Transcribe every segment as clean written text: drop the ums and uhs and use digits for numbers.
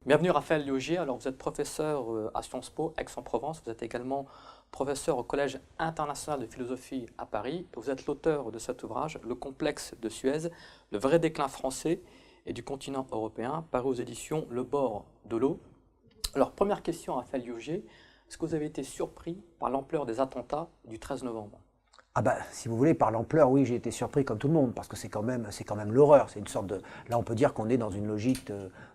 Bienvenue Raphaël Liogier. Alors vous êtes professeur à Sciences Po, Aix-en-Provence. Vous êtes également professeur au Collège international de philosophie à Paris. Vous êtes l'auteur de cet ouvrage, Le complexe de Suez, le vrai déclin français et du continent européen, paru aux éditions Le Bord de l'eau. Alors première question Raphaël Liogier, est-ce que vous avez été surpris par l'ampleur des attentats du 13 novembre? Ah bah, si vous voulez, par l'ampleur, oui, j'ai été surpris comme tout le monde, parce que c'est quand même l'horreur. C'est une sorte de... Là, on peut dire qu'on est dans une logique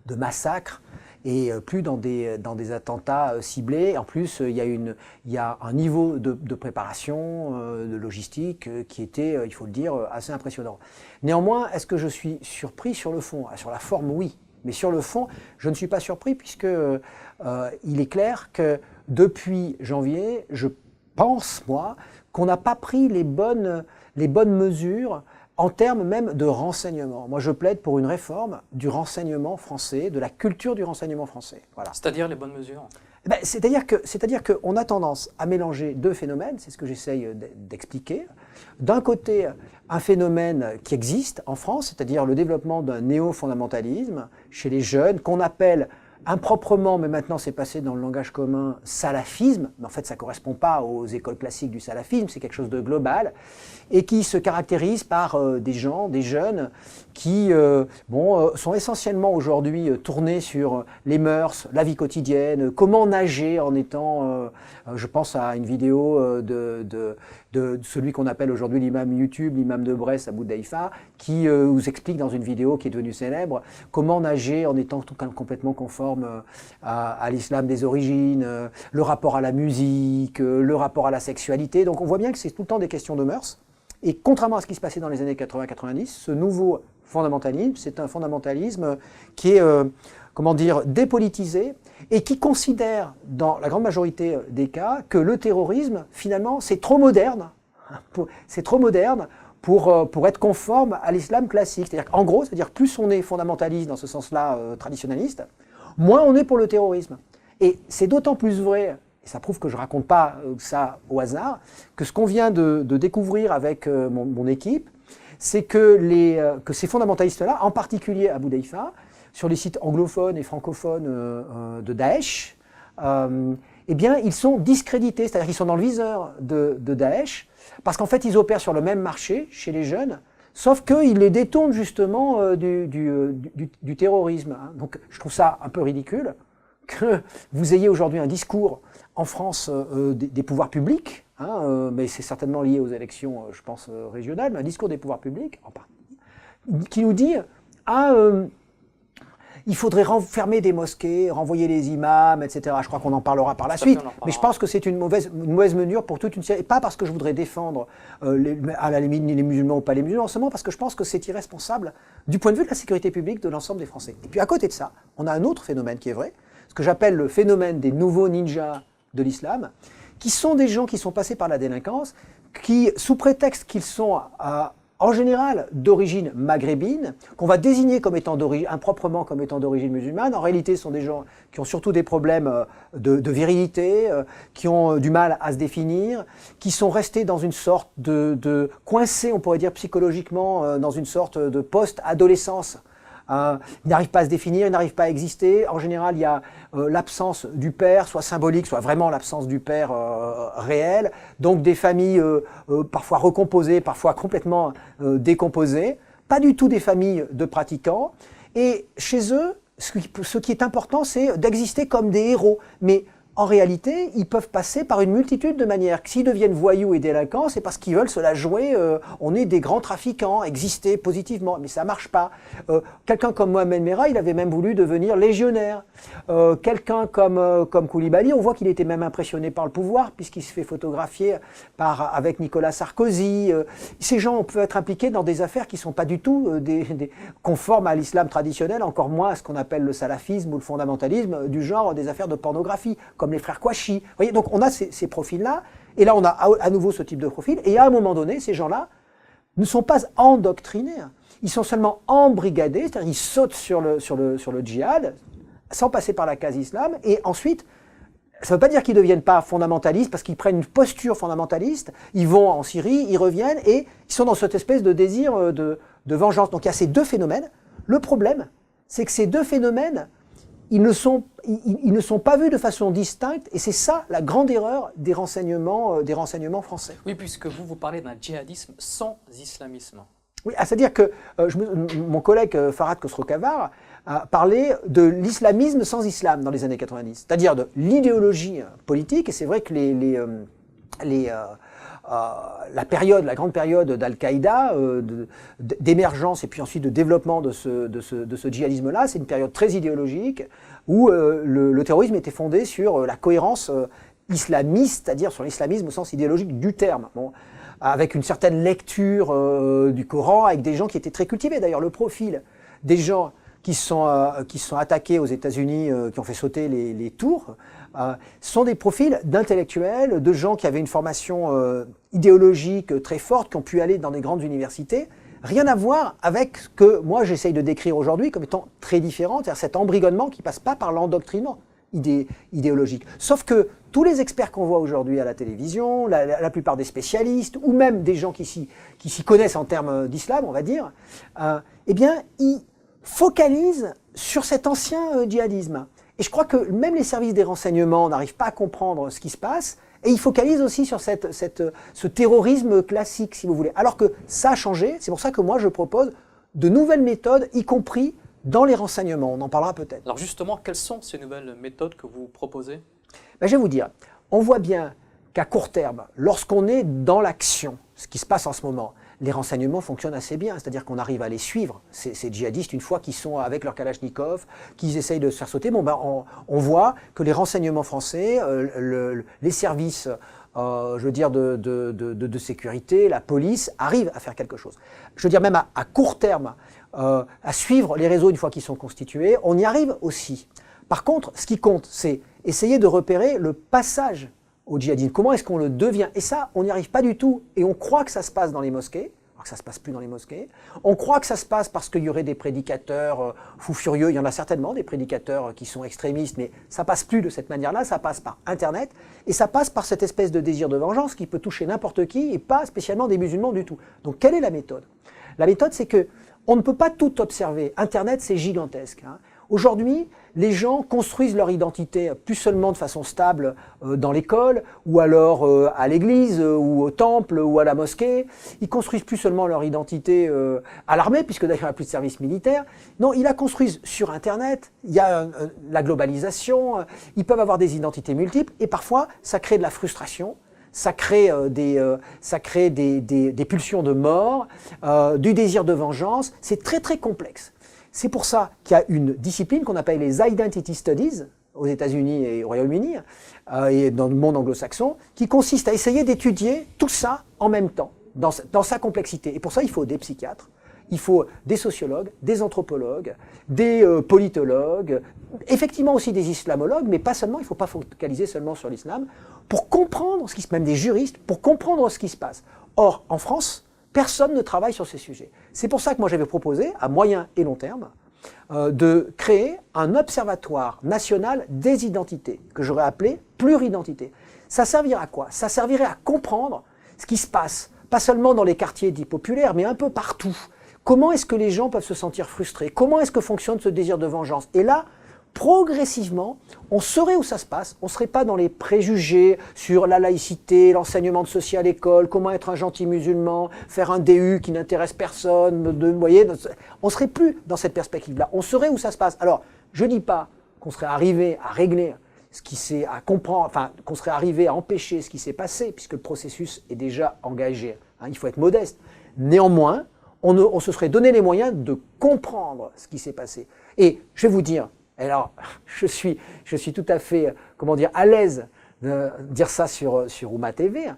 de massacre, et plus dans des attentats ciblés. En plus, il y a un niveau de préparation, de logistique, qui était, il faut le dire, assez impressionnant. Néanmoins, est-ce que je suis surpris sur le fond? Sur la forme, oui. Mais sur le fond, je ne suis pas surpris, puisque il est clair que depuis janvier, je pense, moi, qu'on n'a pas pris les bonnes mesures en termes même de renseignement. Moi, je plaide pour une réforme du renseignement français, de la culture du renseignement français. Voilà. C'est-à-dire les bonnes mesures? C'est-à-dire qu'on a tendance à mélanger deux phénomènes, c'est ce que j'essaye d'expliquer. D'un côté, un phénomène qui existe en France, c'est-à-dire le développement d'un néo-fondamentalisme chez les jeunes, qu'on appelle improprement, mais maintenant c'est passé dans le langage commun, salafisme, mais en fait ça ne correspond pas aux écoles classiques du salafisme, c'est quelque chose de global, et qui se caractérise par des jeunes, qui sont essentiellement aujourd'hui tournés sur les mœurs, la vie quotidienne, comment nager en étant, je pense à une vidéo de celui qu'on appelle aujourd'hui l'imam YouTube, l'imam de Brest, Abou Daïfa, qui vous explique dans une vidéo qui est devenue célèbre, comment nager en étant complètement conforme à l'islam des origines, le rapport à la musique, le rapport à la sexualité. Donc on voit bien que c'est tout le temps des questions de mœurs. Et contrairement à ce qui se passait dans les années 80-90, ce nouveau fondamentalisme, c'est un fondamentalisme qui est, dépolitisé et qui considère, dans la grande majorité des cas, que le terrorisme, finalement, c'est trop moderne. C'est trop moderne pour être conforme à l'islam classique. C'est-à-dire qu'en gros, plus on est fondamentaliste dans ce sens-là, traditionnaliste, moins on est pour le terrorisme. Et c'est d'autant plus vrai, et ça prouve que je ne raconte pas ça au hasard, que ce qu'on vient de découvrir avec mon équipe, c'est que ces fondamentalistes-là, en particulier Abou Daïfa, sur les sites anglophones et francophones de Daesh, eh bien, ils sont discrédités, c'est-à-dire qu'ils sont dans le viseur de Daesh, parce qu'en fait, ils opèrent sur le même marché, chez les jeunes, sauf qu'ils les détournent justement du terrorisme. Donc, je trouve ça un peu ridicule que vous ayez aujourd'hui un discours en France des pouvoirs publics, mais c'est certainement lié aux élections, je pense, régionales, mais un discours des pouvoirs publics, en partie, qui nous dit il faudrait renfermer des mosquées, renvoyer les imams, etc. Je crois qu'on en parlera par la suite. Mais je pense que c'est une mauvaise mesure pour toute une série. Et pas parce que je voudrais défendre à la limite ni les musulmans ou pas les musulmans, seulement parce que je pense que c'est irresponsable du point de vue de la sécurité publique de l'ensemble des Français. Et puis à côté de ça, on a un autre phénomène qui est vrai, ce que j'appelle le phénomène des nouveaux ninjas de l'islam, qui sont des gens qui sont passés par la délinquance, qui, sous prétexte qu'ils sont en général d'origine maghrébine, qu'on va désigner comme étant improprement comme étant d'origine musulmane. En réalité, ce sont des gens qui ont surtout des problèmes de virilité, qui ont du mal à se définir, qui sont restés dans une sorte de coincés, on pourrait dire psychologiquement, dans une sorte de post-adolescence. Ils n'arrivent pas à se définir, ils n'arrivent pas à exister. En général, il y a l'absence du père, soit symbolique, soit vraiment l'absence du père réel. Donc des familles parfois recomposées, parfois complètement décomposées. Pas du tout des familles de pratiquants. Et chez eux, ce qui est important, c'est d'exister comme des héros. Mais en réalité, ils peuvent passer par une multitude de manières. S'ils deviennent voyous et délinquants, c'est parce qu'ils veulent se la jouer. On est des grands trafiquants, exister positivement, mais ça marche pas. Quelqu'un comme Mohamed Merah, il avait même voulu devenir légionnaire. Quelqu'un comme Koulibaly, on voit qu'il était même impressionné par le pouvoir, puisqu'il se fait photographier avec Nicolas Sarkozy. Ces gens peuvent être impliqués dans des affaires qui ne sont pas du tout conformes à l'islam traditionnel, encore moins à ce qu'on appelle le salafisme ou le fondamentalisme, du genre des affaires de pornographie, comme les frères Kouachi. Vous voyez, donc on a ces profils-là, et là on a à nouveau ce type de profil, et à un moment donné, ces gens-là ne sont pas endoctrinés, ils sont seulement embrigadés, c'est-à-dire ils sautent sur le djihad, sans passer par la case islam, et ensuite, ça ne veut pas dire qu'ils ne deviennent pas fondamentalistes, parce qu'ils prennent une posture fondamentaliste, ils vont en Syrie, ils reviennent, et ils sont dans cette espèce de désir de vengeance. Donc il y a ces deux phénomènes. Le problème, c'est que ces deux phénomènes, ils ne sont pas vus de façon distincte, et c'est ça la grande erreur des renseignements français. Oui, puisque vous parlez d'un djihadisme sans islamisme. Oui, c'est-à-dire que mon collègue Farhad Khosrow-Kavar a parlé de l'islamisme sans islam dans les années 90, c'est-à-dire de l'idéologie politique, et c'est vrai que la grande période d'Al-Qaïda, d'émergence et puis ensuite de développement de ce djihadisme-là, c'est une période très idéologique où le terrorisme était fondé sur la cohérence islamiste, c'est-à-dire sur l'islamisme au sens idéologique du terme. Bon, avec une certaine lecture du Coran, avec des gens qui étaient très cultivés. D'ailleurs, le profil des gens qui sont attaqués aux États-Unis, qui ont fait sauter les tours, sont des profils d'intellectuels, de gens qui avaient une formation idéologique très forte, qui ont pu aller dans des grandes universités. Rien à voir avec ce que moi j'essaye de décrire aujourd'hui comme étant très différent, c'est-à-dire cet embrigadement qui ne passe pas par l'endoctrinement idéologique. Sauf que tous les experts qu'on voit aujourd'hui à la télévision, la plupart des spécialistes, ou même des gens qui s'y connaissent en termes d'islam, on va dire, eh bien, ils focalisent sur cet ancien djihadisme. Et je crois que même les services des renseignements n'arrivent pas à comprendre ce qui se passe, et ils focalisent aussi sur ce terrorisme classique, si vous voulez. Alors que ça a changé, c'est pour ça que moi je propose de nouvelles méthodes, y compris dans les renseignements. On en parlera peut-être. Alors justement, quelles sont ces nouvelles méthodes que vous proposez ? Je vais vous dire, on voit bien qu'à court terme, lorsqu'on est dans l'action, ce qui se passe en ce moment, les renseignements fonctionnent assez bien, c'est-à-dire qu'on arrive à les suivre, ces djihadistes, une fois qu'ils sont avec leur kalachnikov, qu'ils essayent de se faire sauter, on voit que les renseignements français, les services de sécurité, la police, arrivent à faire quelque chose. Je veux dire même à court terme, à suivre les réseaux une fois qu'ils sont constitués, on y arrive aussi. Par contre, ce qui compte, c'est essayer de repérer le passage au djihadisme. Comment est-ce qu'on le devient? Et ça, on n'y arrive pas du tout. Et on croit que ça se passe dans les mosquées, alors que ça ne se passe plus dans les mosquées. On croit que ça se passe parce qu'il y aurait des prédicateurs fous furieux. Il y en a certainement des prédicateurs qui sont extrémistes, mais ça ne passe plus de cette manière-là. Ça passe par Internet et ça passe par cette espèce de désir de vengeance qui peut toucher n'importe qui et pas spécialement des musulmans du tout. Donc, quelle est la méthode? La méthode, c'est que on ne peut pas tout observer. Internet, c'est gigantesque. Aujourd'hui, les gens construisent leur identité plus seulement de façon stable dans l'école, ou alors à l'église, ou au temple, ou à la mosquée. Ils construisent plus seulement leur identité à l'armée, puisque d'ailleurs il n'y a plus de service militaire. Non, ils la construisent sur Internet. Il y a la globalisation. Ils peuvent avoir des identités multiples, et parfois, ça crée de la frustration. Ça crée des pulsions de mort, du désir de vengeance. C'est très très complexe. C'est pour ça qu'il y a une discipline qu'on appelle les Identity Studies aux États-Unis et au Royaume-Uni et dans le monde anglo-saxon, qui consiste à essayer d'étudier tout ça en même temps, dans sa complexité. Et pour ça, il faut des psychiatres, il faut des sociologues, des anthropologues, des politologues, effectivement aussi des islamologues, mais pas seulement, il ne faut pas focaliser seulement sur l'islam, pour comprendre ce qui se passe, même des juristes, pour comprendre ce qui se passe. Or, en France, personne ne travaille sur ces sujets. C'est pour ça que moi j'avais proposé, à moyen et long terme, de créer un observatoire national des identités, que j'aurais appelé pluridentité. Ça servira à quoi? Ça servirait à comprendre ce qui se passe, pas seulement dans les quartiers dits populaires, mais un peu partout. Comment est-ce que les gens peuvent se sentir frustrés? Comment est-ce que fonctionne ce désir de vengeance? Et là, progressivement, on saurait où ça se passe, on ne serait pas dans les préjugés sur la laïcité, l'enseignement de ceci à l'école, comment être un gentil musulman, faire un DU qui n'intéresse personne, vous voyez, on ne serait plus dans cette perspective-là, on saurait où ça se passe. Alors, je ne dis pas qu'on serait arrivé à régler ce qui s'est à comprendre, enfin, qu'on serait arrivé à empêcher ce qui s'est passé, puisque le processus est déjà engagé, il faut être modeste. Néanmoins, on se serait donné les moyens de comprendre ce qui s'est passé. Et je vais vous dire, alors, je suis tout à fait, à l'aise de dire ça sur Ouma TV.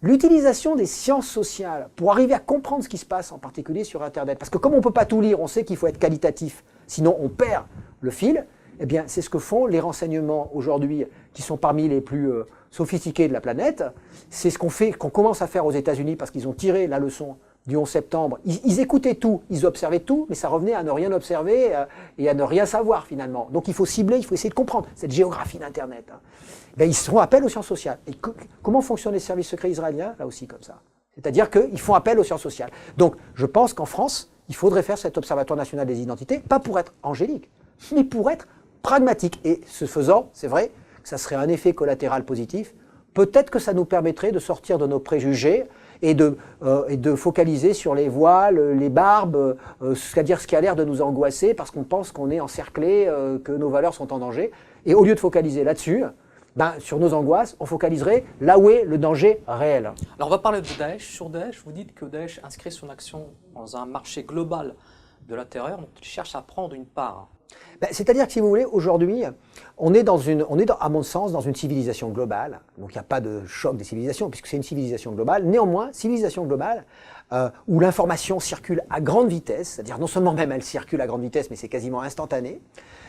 L'utilisation des sciences sociales pour arriver à comprendre ce qui se passe, en particulier sur Internet. Parce que comme on ne peut pas tout lire, on sait qu'il faut être qualitatif, sinon on perd le fil. Eh bien, c'est ce que font les renseignements aujourd'hui, qui sont parmi les plus sophistiqués de la planète. C'est ce qu'on commence à faire aux États-Unis parce qu'ils ont tiré la leçon du 11 septembre, ils écoutaient tout, ils observaient tout, mais ça revenait à ne rien observer et à ne rien savoir finalement. Donc il faut cibler, il faut essayer de comprendre cette géographie d'Internet. Ils font appel aux sciences sociales. Et comment fonctionnent les services secrets israéliens? Là aussi comme ça. C'est-à-dire qu'ils font appel aux sciences sociales. Donc je pense qu'en France, il faudrait faire cet observatoire national des identités, pas pour être angélique, mais pour être pragmatique. Et ce faisant, c'est vrai que ça serait un effet collatéral positif. Peut-être que ça nous permettrait de sortir de nos préjugés et de focaliser sur les voiles, les barbes, c'est-à-dire ce qui a l'air de nous angoisser parce qu'on pense qu'on est encerclé, que nos valeurs sont en danger. Et au lieu de focaliser là-dessus, sur nos angoisses, on focaliserait là où est le danger réel. Alors on va parler de Daesh. Sur Daesh, vous dites que Daesh inscrit son action dans un marché global de la terreur dont il cherche à prendre une part. C'est-à-dire que si vous voulez, aujourd'hui, on est, à mon sens, dans une civilisation globale. Donc il n'y a pas de choc des civilisations, puisque c'est une civilisation globale. Néanmoins, civilisation globale, où l'information circule à grande vitesse, c'est-à-dire non seulement même elle circule à grande vitesse, mais c'est quasiment instantané.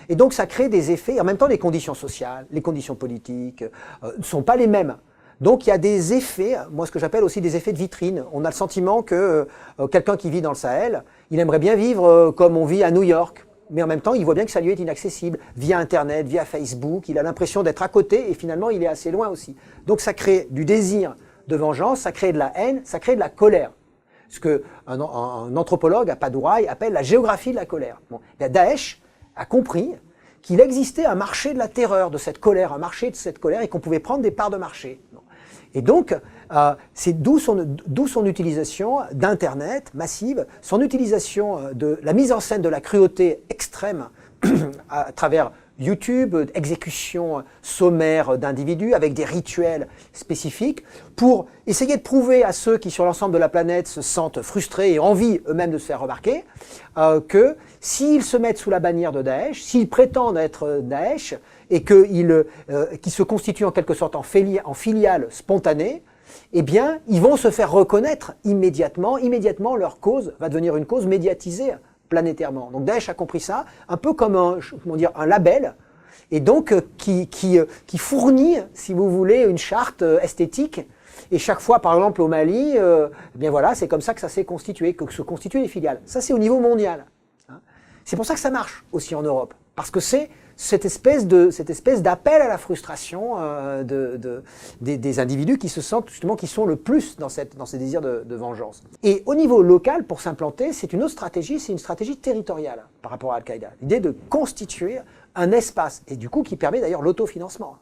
Et donc ça crée des effets, et en même temps les conditions sociales, les conditions politiques ne sont pas les mêmes. Donc il y a des effets, moi ce que j'appelle aussi des effets de vitrine. On a le sentiment que quelqu'un qui vit dans le Sahel, il aimerait bien vivre comme on vit à New York. Mais en même temps, il voit bien que ça lui est inaccessible. Via Internet, via Facebook, il a l'impression d'être à côté et finalement, il est assez loin aussi. Donc ça crée du désir de vengeance, ça crée de la haine, ça crée de la colère. Ce qu'un anthropologue à Padouraï appelle la géographie de la colère. Bon, Daesh a compris qu'il existait un marché de la terreur, de cette colère, un marché de cette colère et qu'on pouvait prendre des parts de marché. Et donc, c'est d'où son utilisation d'Internet massive, son utilisation de la mise en scène de la cruauté extrême à travers YouTube, exécution sommaire d'individus avec des rituels spécifiques pour essayer de prouver à ceux qui sur l'ensemble de la planète se sentent frustrés et envient eux-mêmes de se faire remarquer que s'ils se mettent sous la bannière de Daesh, s'ils prétendent être Daesh et qu'ils se constituent en quelque sorte en filiale spontanée, eh bien, ils vont se faire reconnaître immédiatement. Immédiatement, leur cause va devenir une cause médiatisée planétairement. Donc Daesh a compris ça, un peu comme un label, et donc qui fournit, si vous voulez, une charte esthétique. Et chaque fois, par exemple, au Mali, eh bien voilà, c'est comme ça que ça s'est constitué, que se constituent les filiales. Ça, c'est au niveau mondial. C'est pour ça que ça marche aussi en Europe, parce que c'est cette espèce d'appel à la frustration des individus qui se sentent justement, qui sont le plus dans ces désirs de vengeance. Et au niveau local, pour s'implanter, c'est une autre stratégie, c'est une stratégie territoriale par rapport à Al-Qaïda. L'idée de constituer un espace, et du coup qui permet d'ailleurs l'autofinancement.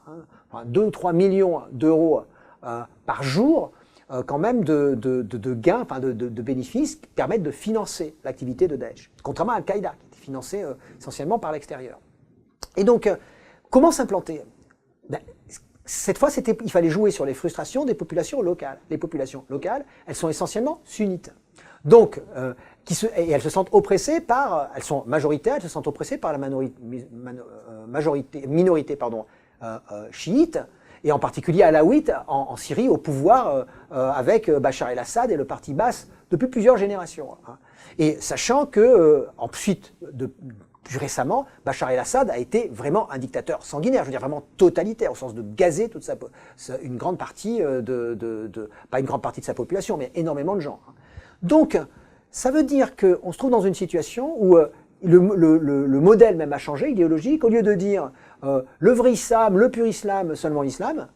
2 ou 3 millions d'euros par jour, quand même de gains, de bénéfices qui permettent de financer l'activité de Daesh. Contrairement à Al-Qaïda, qui était financé essentiellement par l'extérieur. Et donc, comment s'implanter ? Cette fois, il fallait jouer sur les frustrations des populations locales. Les populations locales, elles sont essentiellement sunnites. Donc, et elles se sentent oppressées elles sont majoritaires, elles se sentent oppressées par la minorité chiite, et en particulier alaouite en Syrie, au pouvoir avec Bachar el-Assad et le parti Baas depuis plusieurs générations. Et sachant que, ensuite, plus récemment, Bachar el-Assad a été vraiment un dictateur sanguinaire, je veux dire vraiment totalitaire, au sens de gazer une grande partie pas une grande partie de sa population, mais énormément de gens. Donc, ça veut dire qu'on se trouve dans une situation où le modèle même a changé, idéologique. Au lieu de dire le vrai islam, le pur islam, seulement l'islam,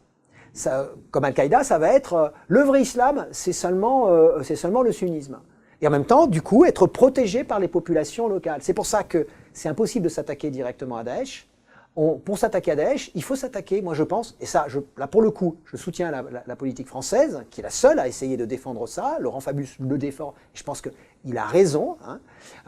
comme Al-Qaïda, ça va être le vrai islam, c'est seulement le sunnisme. Et en même temps, du coup, être protégé par les populations locales. C'est pour ça que c'est impossible de s'attaquer directement à Daesh. Pour s'attaquer à Daesh, il faut s'attaquer, moi je pense, et ça, là pour le coup, je soutiens la politique française, qui est la seule à essayer de défendre ça. Laurent Fabius le défend, et je pense qu'il a raison,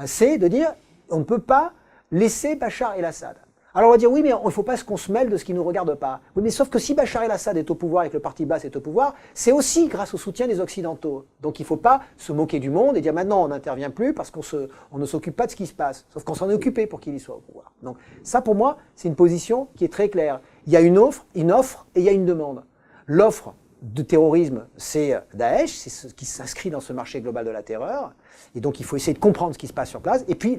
c'est de dire on ne peut pas laisser Bachar el-Assad. Alors on va dire oui, mais il ne faut pas qu'on se mêle de ce qui ne nous regarde pas. Oui, mais sauf que si Bachar el-Assad est au pouvoir et que le parti Baas est au pouvoir, c'est aussi grâce au soutien des Occidentaux. Donc il ne faut pas se moquer du monde et dire maintenant on n'intervient plus parce qu'on ne s'occupe pas de ce qui se passe. Sauf qu'on s'en est occupé pour qu'il y soit au pouvoir. Donc ça pour moi, c'est une position qui est très claire. Il y a une offre et il y a une demande. L'offre de terrorisme, c'est Daesh, c'est ce qui s'inscrit dans ce marché global de la terreur. Et donc, il faut essayer de comprendre ce qui se passe sur place. Et puis,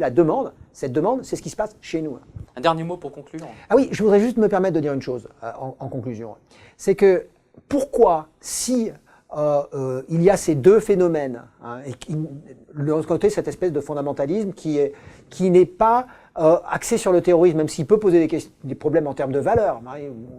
cette demande, c'est ce qui se passe chez nous. Un dernier mot pour conclure. Ah oui, je voudrais juste me permettre de dire une chose en conclusion. C'est que pourquoi, si il y a ces deux phénomènes, et d'un côté, cette espèce de fondamentalisme qui n'est pas axé sur le terrorisme, même s'il peut poser des problèmes en termes de valeurs,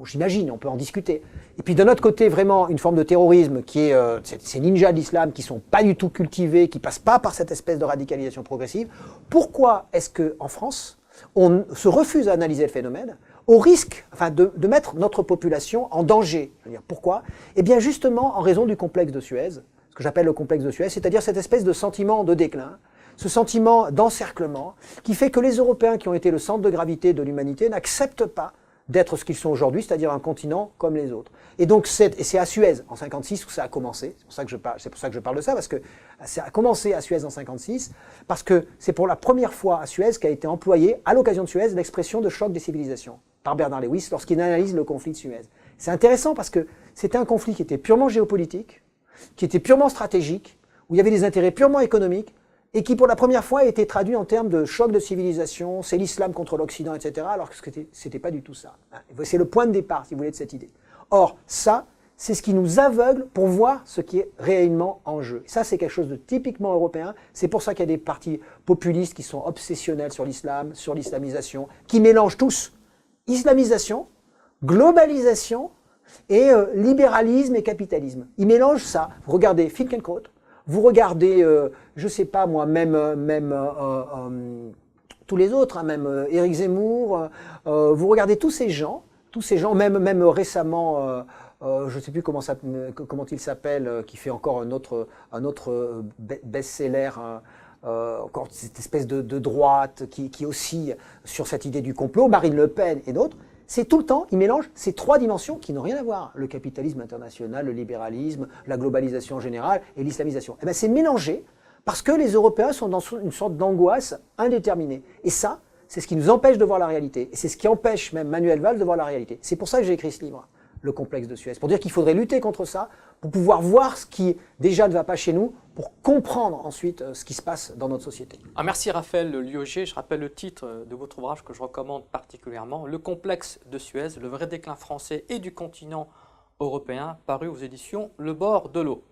j'imagine, on peut en discuter. Et puis d'un autre côté, vraiment une forme de terrorisme qui est ces ninjas de l'islam qui sont pas du tout cultivés, qui passent pas par cette espèce de radicalisation progressive. Pourquoi est-ce que en France, on se refuse à analyser le phénomène, au risque de mettre notre population en danger. Pourquoi? Eh bien justement en raison du complexe de Suez, ce que j'appelle le complexe de Suez, c'est-à-dire cette espèce de sentiment de déclin, ce sentiment d'encerclement qui fait que les Européens qui ont été le centre de gravité de l'humanité n'acceptent pas d'être ce qu'ils sont aujourd'hui, c'est-à-dire un continent comme les autres. Et donc c'est à Suez, en 1956, où ça a commencé. C'est pour ça que je parle de ça, parce que ça a commencé à Suez en 1956, parce que c'est pour la première fois à Suez qu'a été employée, à l'occasion de Suez, l'expression de choc des civilisations, par Bernard Lewis, lorsqu'il analyse le conflit de Suez. C'est intéressant parce que c'était un conflit qui était purement géopolitique, qui était purement stratégique, où il y avait des intérêts purement économiques, et qui pour la première fois a été traduit en termes de choc de civilisation, c'est l'islam contre l'Occident, etc., alors que ce n'était pas du tout ça. C'est le point de départ, si vous voulez, de cette idée. Or, ça, c'est ce qui nous aveugle pour voir ce qui est réellement en jeu. Et ça, c'est quelque chose de typiquement européen. C'est pour ça qu'il y a des partis populistes qui sont obsessionnels sur l'islam, sur l'islamisation, qui mélangent tous islamisation, globalisation et libéralisme et capitalisme. Ils mélangent ça. Vous regardez Finkielkraut, vous regardez, je ne sais pas moi, même tous les autres, hein, même Éric Zemmour, vous regardez tous ces gens, même récemment, je ne sais plus comment il s'appelle, qui fait encore un autre best-seller, encore cette espèce de droite qui oscille sur cette idée du complot, Marine Le Pen et d'autres. C'est tout le temps, ils mélangent ces trois dimensions qui n'ont rien à voir. Le capitalisme international, le libéralisme, la globalisation générale et l'islamisation. Eh bien, c'est mélangé parce que les Européens sont dans une sorte d'angoisse indéterminée. Et ça, c'est ce qui nous empêche de voir la réalité. Et c'est ce qui empêche même Manuel Valls de voir la réalité. C'est pour ça que j'ai écrit ce livre, Le complexe de Suez. Pour dire qu'il faudrait lutter contre ça, pour pouvoir voir ce qui déjà ne va pas chez nous, pour comprendre ensuite ce qui se passe dans notre société. Ah, merci Raphaël Lioger. Je rappelle le titre de votre ouvrage que je recommande particulièrement, Le complexe de Suez, le vrai déclin français et du continent européen, paru aux éditions Le Bord de l'eau.